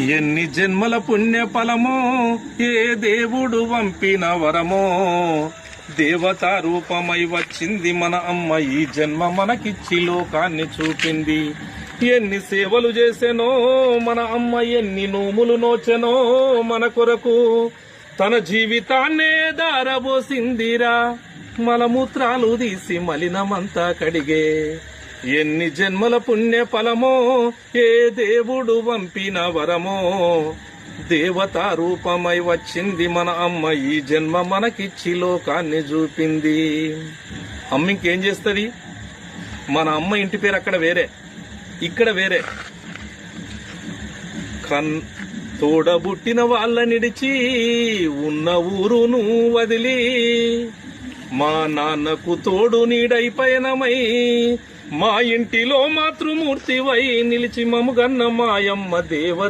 ఎన్ని జన్మల పుణ్య ఫలమో ఏ దేవుడు పంపిన వరమో దేవతా రూపమై వచ్చింది మన అమ్మ ఈ జన్మ మనకిచ్చి లోకాన్ని చూపింది. ఎన్ని సేవలు చేసెనో మన అమ్మ, ఎన్ని నోములు నోచెనో మన కొరకు, తన జీవితాన్నే దారబోసిందిరా, మలమూత్రాలు తీసి మలినమంతా కడిగే. ఎన్ని జన్మల పుణ్య ఫలమో ఏ దేవుడు పంపిన వరమో దేవతా రూపమై వచ్చింది మన అమ్మ ఈ జన్మ మనకిచ్చి లోకాన్ని చూపింది. అమ్మ ఇంకేం చేస్తుంది? మన అమ్మ ఇంటి పేరు అక్కడ వేరే, ఇక్కడ వేరే. తోడబుట్టిన వాళ్ళ నిడిచి ఉన్న ఊరును వదిలి మా నాన్నకు తోడు నీడై పయనమై మా ఇంటిలో మాతృమూర్తివై నిలిచి మముగన్న మాయమ్మ దేవ